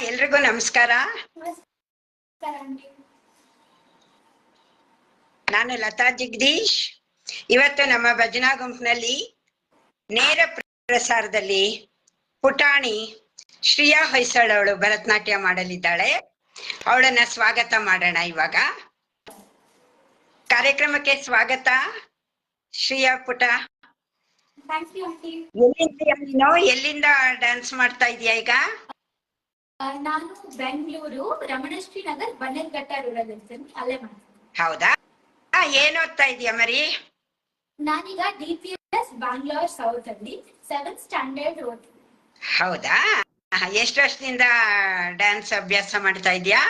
ಎಲ್ರಿಗೂ ನಮಸ್ಕಾರ. ನಾನು ಲತಾ ಜಗದೀಶ್. ಇವತ್ತು ನಮ್ಮ ಭಜನಾ ಗುಂಪಿನಲ್ಲಿ ನೇರ ಪ್ರಸಾರದಲ್ಲಿ ಪುಟಾಣಿ ಶ್ರೇಯಾ ಹೊಯ್ಸಳ್ ಅವಳು ಭರತನಾಟ್ಯ ಮಾಡಲಿದ್ದಾಳೆ. ಅವಳನ್ನ ಸ್ವಾಗತ ಮಾಡೋಣ. ಇವಾಗ ಕಾರ್ಯಕ್ರಮಕ್ಕೆ ಸ್ವಾಗತ ಶ್ರೇಯಾ ಪುಟ. ಎಲ್ಲಿಂದ ಡ್ಯಾನ್ಸ್ ಮಾಡ್ತಾ ಇದೀಯಾ ಈಗ? ನಾನು ಬೆಂಗಳೂರು ರಮಣಶ್ರೀ ನಗರ್ ಬನ್ನೇರ್ಘಟ್ಟ ರೂರಲ್ ಅಲ್ಲೇ ಮಾಡ್ತೀನಿ. ಹೌದಾ? ಏನ್ ಓದ್ತಾ ಇದೀಯ ಮರಿ? ನಾನೀಗ DPS ಬ್ಯಾಂಗ್ಳೂರ್ ಸೌತ್ ಅಲ್ಲಿ 7th ಸ್ಟ್ಯಾಂಡರ್ಡ್ ಓದ್ತೀನಿ. ಹೌದಾ? ಎಷ್ಟು ವರ್ಷದಿಂದ ಡ್ಯಾನ್ಸ್ ಅಭ್ಯಾಸ ಮಾಡ್ತಾ ಇದೀಯಾ?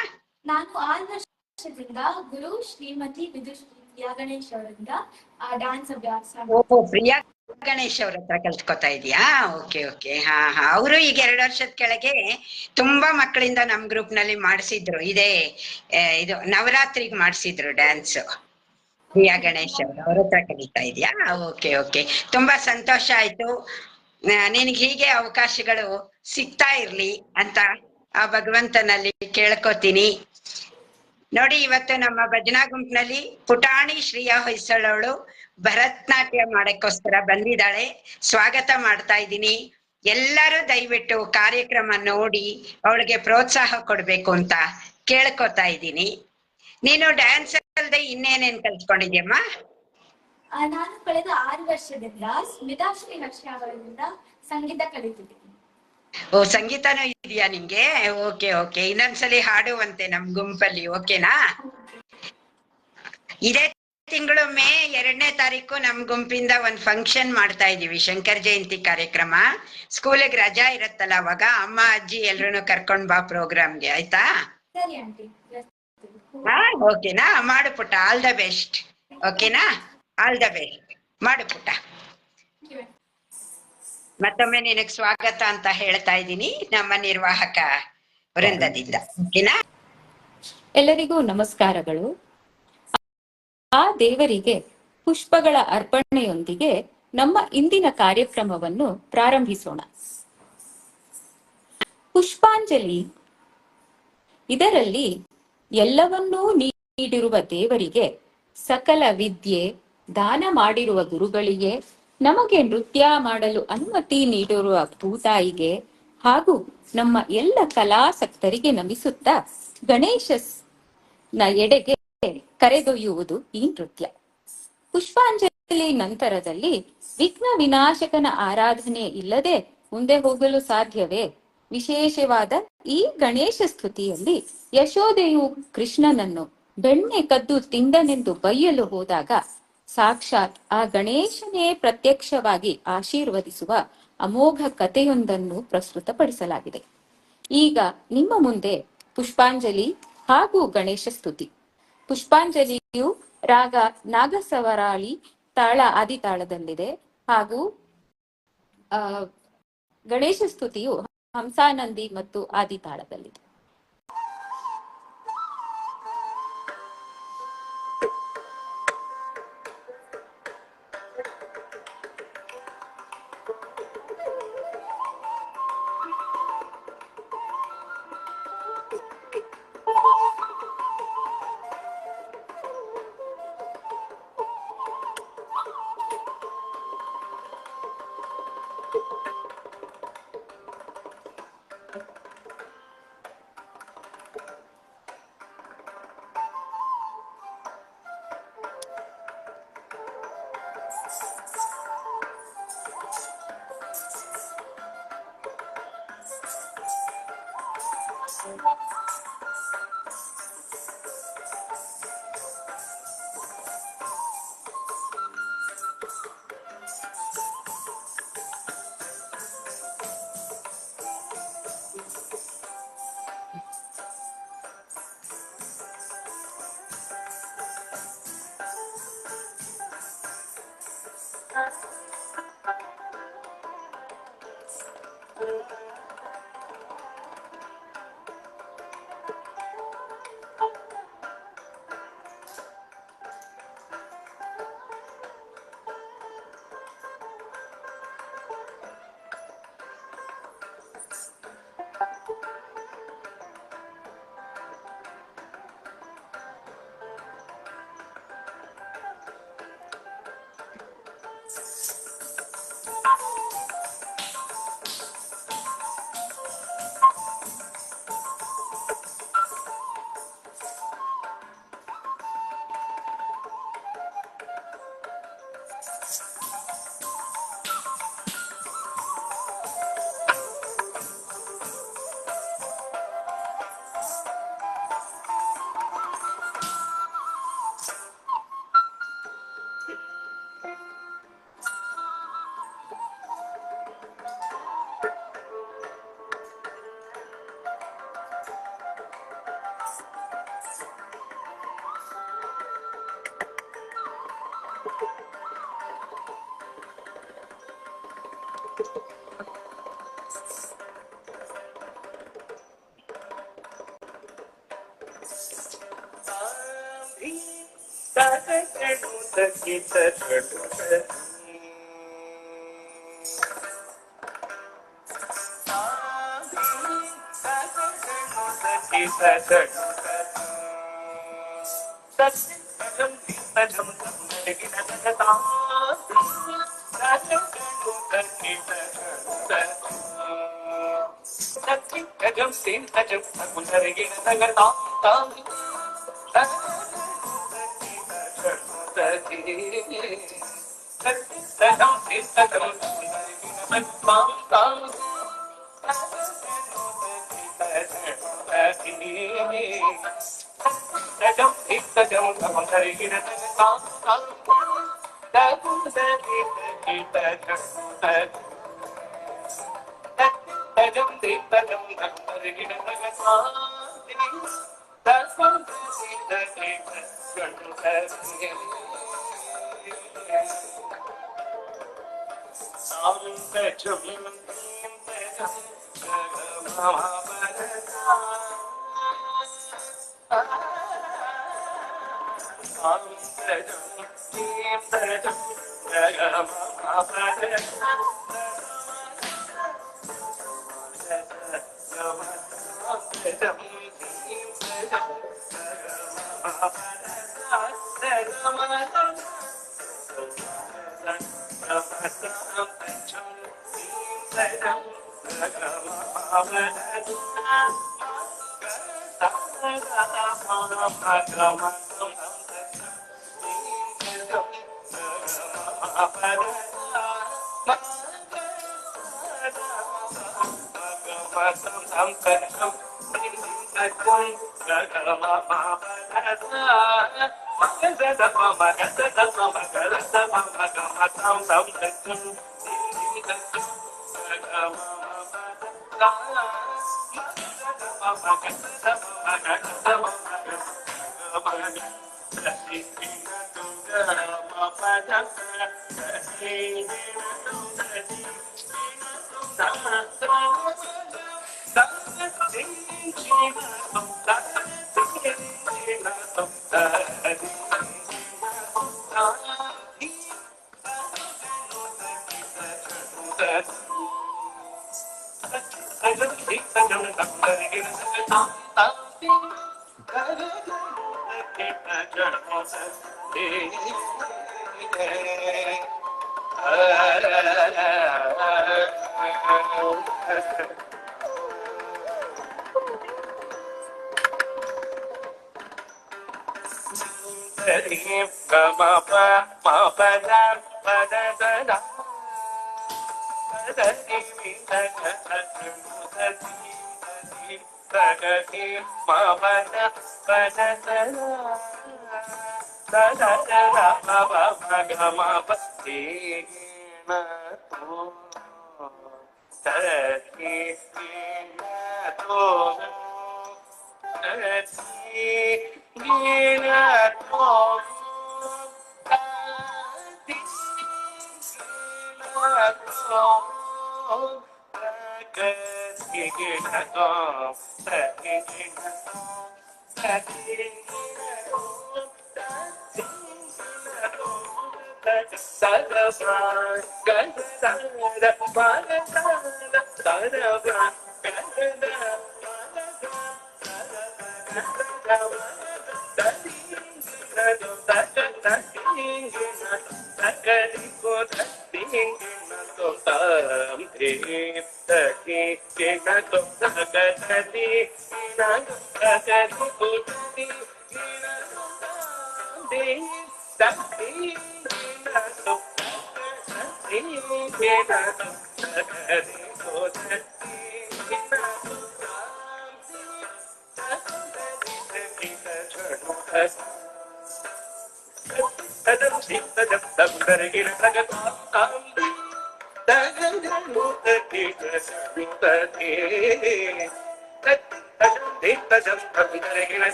ನಾನು 6 ವರ್ಷದಿಂದ ಗುರು ಶ್ರೀಮತಿ ಪ್ರಿಯಾ ಗಣೇಶ್ ಅವರಿಂದ ಡ್ಯಾನ್ಸ್ ಅಭ್ಯಾಸ. ಪ್ರಿಯಾ ಗಣೇಶ್ ಅವ್ರ ಹತ್ರ ಕಲ್ತ್ಕೊತಾ ಇದೀಯಾ? Okay okay. ಹಾ ಅವರು ಈಗ 2 ವರ್ಷದ ಕೆಳಗೆ ತುಂಬಾ ಮಕ್ಕಳಿಂದ ನಮ್ ಗ್ರೂಪ್ ನಲ್ಲಿ ಮಾಡಿಸಿದ್ರು. ಇದು ನವರಾತ್ರಿಗೆ ಮಾಡಿಸಿದ್ರು ಡ್ಯಾನ್ಸ್. ಪ್ರಿಯಾ ಗಣೇಶ್ ಅವ್ರ ಹತ್ರ ಕಲಿತಾ ಇದೀಯಾ? ಓಕೆ ಓಕೆ, ತುಂಬಾ ಸಂತೋಷ ಆಯ್ತು. ನಿನಗೆ ಹೀಗೆ ಅವಕಾಶಗಳು ಸಿಗ್ತಾ ಇರ್ಲಿ ಅಂತ ಆ ಭಗವಂತನಲ್ಲಿ ಕೇಳ್ಕೊತೀನಿ. ನೋಡಿ, ಇವತ್ತು ನಮ್ಮ ಭಜನಾ ಗುಂಪಿನಲ್ಲಿ ಪುಟಾಣಿ ಶ್ರೇಯಾ ಹೊಯ್ಸಳ್ ಅವಳು ಭರತನಾಟ್ಯ ಮಾಡಕ್ಕೋಸ್ಕರ ಬಂದಿದ್ದಾಳೆ. ಸ್ವಾಗತ ಮಾಡ್ತಾ ಇದ್ದೀನಿ. ಎಲ್ಲರೂ ದಯವಿಟ್ಟು ಕಾರ್ಯಕ್ರಮ ನೋಡಿ ಅವಳಿಗೆ ಪ್ರೋತ್ಸಾಹ ಕೊಡ್ಬೇಕು ಅಂತ ಕೇಳ್ಕೊತಾ ಇದ್ದೀನಿ. ನೀನು ಡ್ಯಾನ್ಸ್ ಅಲ್ಲದೆ ಇನ್ನೇನೇನ್ ಕಲ್ತ್ಕೊಂಡಿದ್ಯಮ್ಮ? ನಾನು ಕಳೆದ 6 ವರ್ಷದಿಂದ ಸ್ಮಿತಾಶ್ರೀ ಲಕ್ಷ್ಯ ಅವರಿಂದ ಸಂಗೀತ ಕಲಿತಿದ್ದೀನಿ. ಓ, ಸಂಗೀತನೂ ಇದೆಯಾ ನಿಂಗೆ? ಓಕೆ ಓಕೆ, ಇನ್ನೊಂದ್ಸಲಿ ಹಾಡುವಂತೆ ನಮ್ ಗುಂಪಲ್ಲಿ, ಓಕೆನಾ? ಇದೇ ತಿಂಗಳು ಮೇ 2ನೇ ತಾರೀಕು ನಮ್ ಗುಂಪಿಂದ ಒಂದ್ ಫಂಕ್ಷನ್ ಮಾಡ್ತಾ ಇದೀವಿ, ಶಂಕರ ಜಯಂತಿ ಕಾರ್ಯಕ್ರಮ. ಸ್ಕೂಲಿಗೆ ರಜಾ ಇರತ್ತಲ್ಲ, ಅವಾಗ ಅಮ್ಮ ಅಜ್ಜಿ ಎಲ್ರು ಕರ್ಕೊಂಡ್ ಬಾ ಪ್ರೋಗ್ರಾಮ್ಗೆ, ಆಯ್ತಾ? ಸರಿ ಆಂಟಿ. ಓಕೆನಾ? ಮಾಡು ಪುಟ್ಟ, ಆಲ್ ದ ಬೆಸ್ಟ್. ಓಕೆನಾ? All the best. ಮಾಡು ಪುಟ್ಟ. ಮತ್ತೊಮ್ಮೆ ನಿನಗ್ ಸ್ವಾಗತ ಅಂತ ಹೇಳ್ತಾ ಇದ್ದೀನಿ ನಮ್ಮ ನಿರ್ವಾಹಕ ವೃಂದದಿಂದ. ಓಕೆನಾ? ಎಲ್ಲರಿಗೂ ನಮಸ್ಕಾರಗಳು. ಆ ದೇವರಿಗೆ ಪುಷ್ಪಗಳ ಅರ್ಪಣೆಯೊಂದಿಗೆ ನಮ್ಮ ಇಂದಿನ ಕಾರ್ಯಕ್ರಮವನ್ನು ಪ್ರಾರಂಭಿಸೋಣ. ಪುಷ್ಪಾಂಜಲಿ. ಇದರಲ್ಲಿ ಎಲ್ಲವನ್ನೂ ನೀಡಿರುವ ದೇವರಿಗೆ, ಸಕಲ ವಿದ್ಯೆ ದಾನ ಮಾಡಿರುವ ಗುರುಗಳಿಗೆ, ನಮಗೆ ನೃತ್ಯ ಮಾಡಲು ಅನುಮತಿ ನೀಡಿರುವ ಭೂತಾಯಿಗೆ ಹಾಗೂ ನಮ್ಮ ಎಲ್ಲ ಕಲಾಸಕ್ತರಿಗೆ ನಮಿಸುತ್ತಾ ಗಣೇಶನ ಎಡೆಗೆ ಕರೆದೊಯ್ಯುವುದು ಈ ನೃತ್ಯ. ಪುಷ್ಪಾಂಜಲಿ ನಂತರದಲ್ಲಿ ವಿಘ್ನ ವಿನಾಶಕನ ಆರಾಧನೆ ಇಲ್ಲದೆ ಮುಂದೆ ಹೋಗಲು ಸಾಧ್ಯವೇ? ವಿಶೇಷವಾದ ಈ ಗಣೇಶ ಸ್ತುತಿಯಲ್ಲಿ ಯಶೋದೆಯು ಕೃಷ್ಣನನ್ನು ಬೆಣ್ಣೆ ಕದ್ದು ತಿಂದನೆಂದು ಬೈಯಲು ಹೋದಾಗ ಸಾಕ್ಷಾತ್ ಆ ಗಣೇಶನೇ ಪ್ರತ್ಯಕ್ಷವಾಗಿ ಆಶೀರ್ವದಿಸುವ ಅಮೋಘ ಕಥೆಯೊಂದನ್ನು ಪ್ರಸ್ತುತಪಡಿಸಲಾಗಿದೆ. ಈಗ ನಿಮ್ಮ ಮುಂದೆ ಪುಷ್ಪಾಂಜಲಿ ಹಾಗೂ ಗಣೇಶ ಸ್ತುತಿ. ಪುಷ್ಪಾಂಜಲಿಯು ರಾಗ ನಾಗಸವರಾಳಿ, ತಾಳ ಆದಿತಾಳದಲ್ಲಿದೆ ಹಾಗೂ ಗಣೇಶ ಸ್ತುತಿಯು ಹಂಸಾನಂದಿ ಮತ್ತು ಆದಿತಾಳದಲ್ಲಿದೆ.